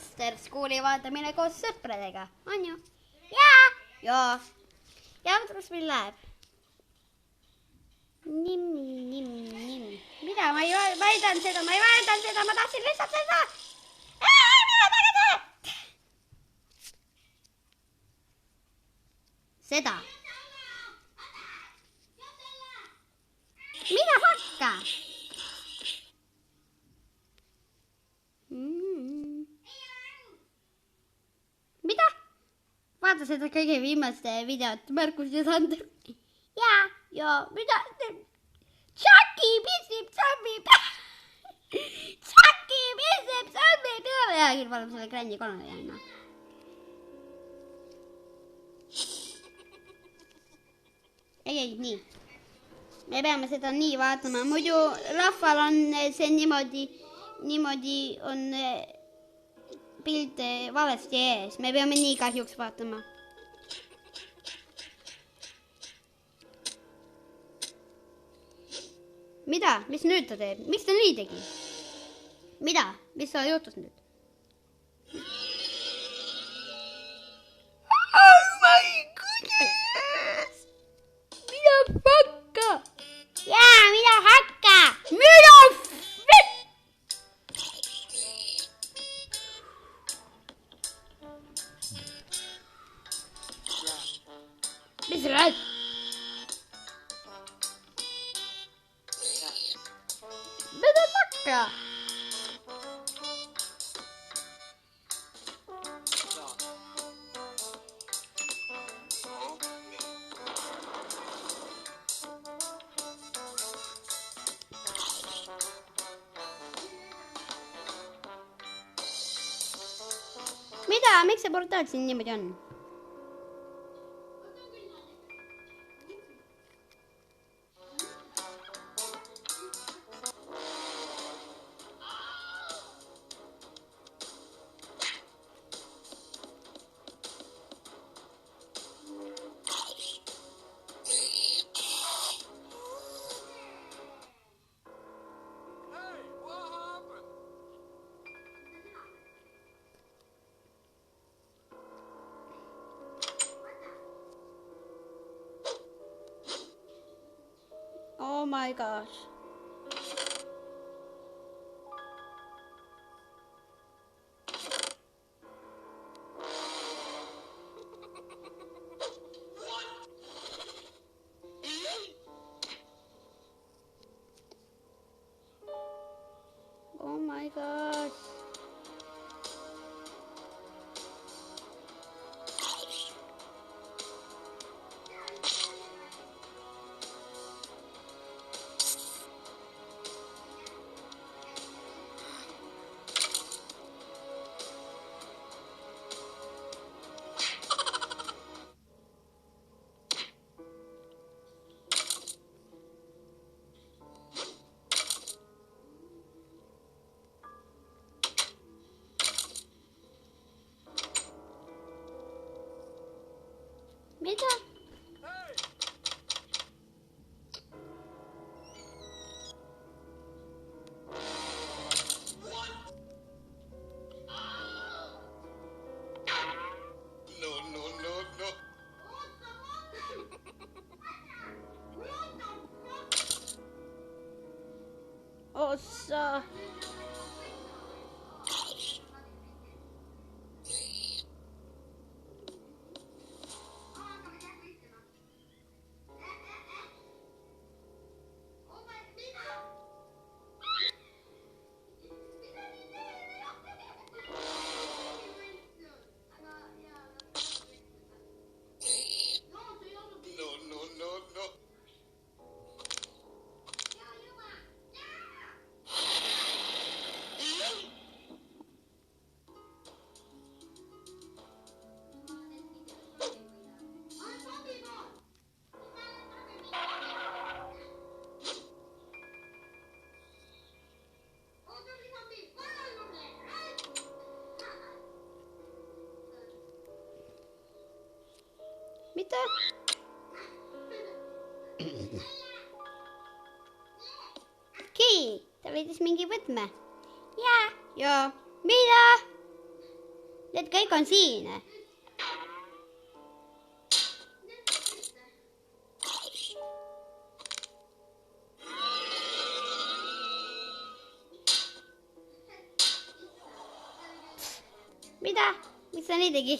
Monster Schooli vaatamine koos sõpradega, on ju? Jaa. Ja kuidas meil läheb? Nim. Mida? Ma ei vaidanud seda, ma tahtsin lihtsalt seda. Mida tagasi? Seda. Mida hakka? Mida? Vaata seda kõige viimast videot, Markus ja Sander. Jaa, mida? Chucky pisib zombi peale. Jaa, küll palun selle Granny 3 jääna. Ei, nii. Me peame seda nii vaatama, muidu rahval on see niimoodi on pilt valesti ees. Me peame nii kahjuks vaatama. Mida? Mis nüüd ta teeb? Miks ta nii tegi? Mida? Mis sa juhtus nüüd? Oh my goodness! Mida fakka? Jaa, mida hakka? Mida fit? Mis rääd? Mida fakka? Mida? Miks see portaal siin niimoodi on? Oh my gosh. Oh my gosh. Mida? No. Ossa. No. Mitä? Okei, ta võitis mingi võtme. Jaa. Mida? Need kõik on siin. Mida? Mis sa nii tegi?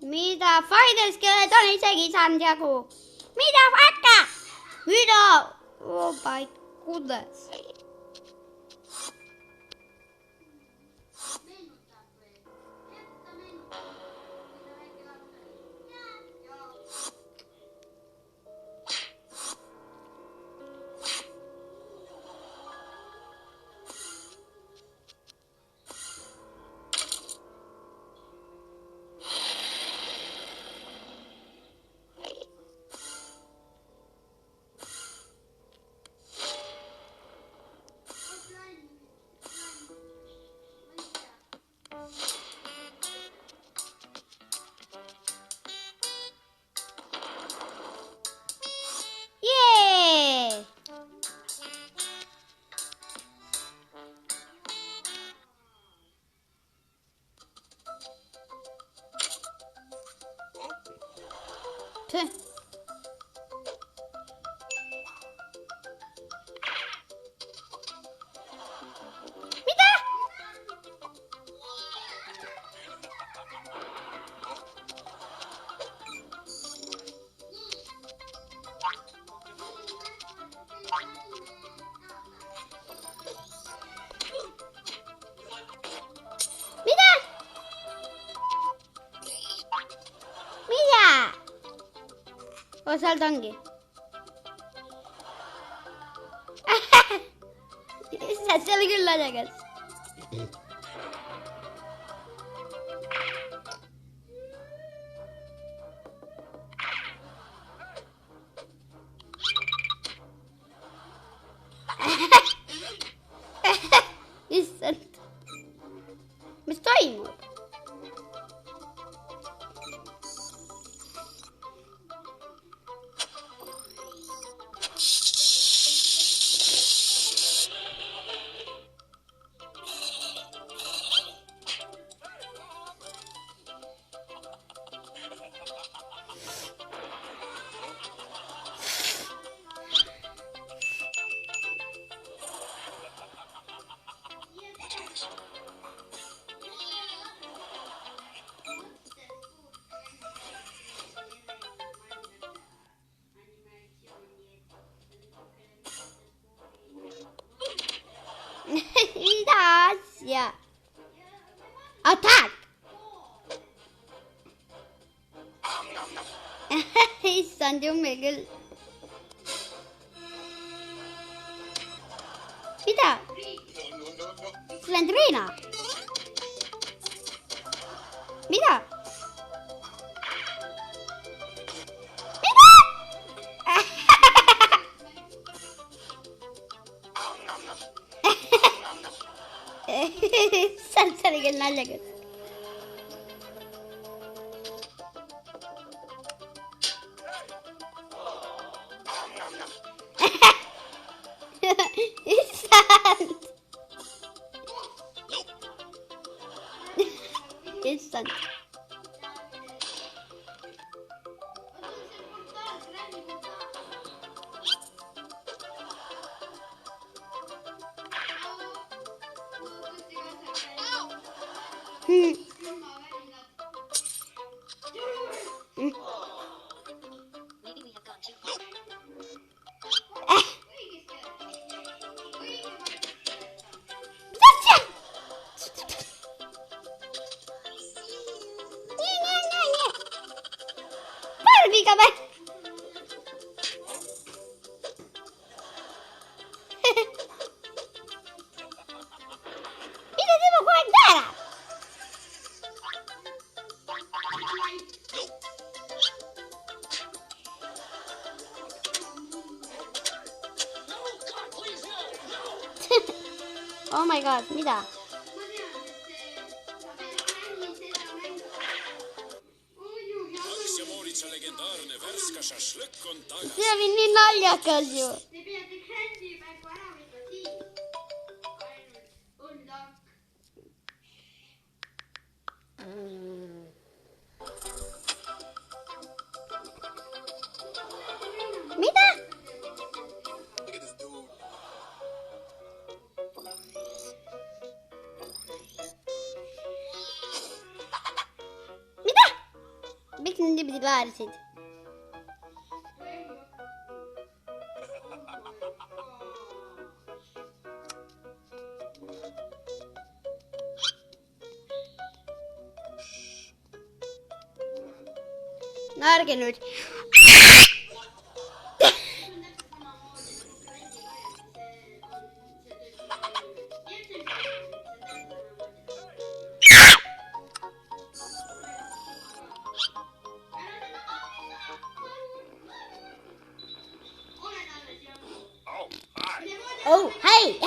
Mida Fidelskelet on isegi saanud jagu? Mida vaikka? Mida? Oh my goodness. Mitä? Mitä? Mitä? Osalta onkin. Se oli kyllä ajakas. Issand. Mis toimub? Mitä asia? Attack! Issand jummel küll. Mida? Slendrina? Mida? See oli küll naljakas. Issand! Issand! Mikä mä? Mitä Timo kun on täällä? Oh my god, mitä? Aks ja Moonitsa legendaarne värska šašlõkk on tagas. See oli nii naljakas ju. Mitä? Mitä? Miksi ne piti väärisit? Ärge nyt. Oh, hei!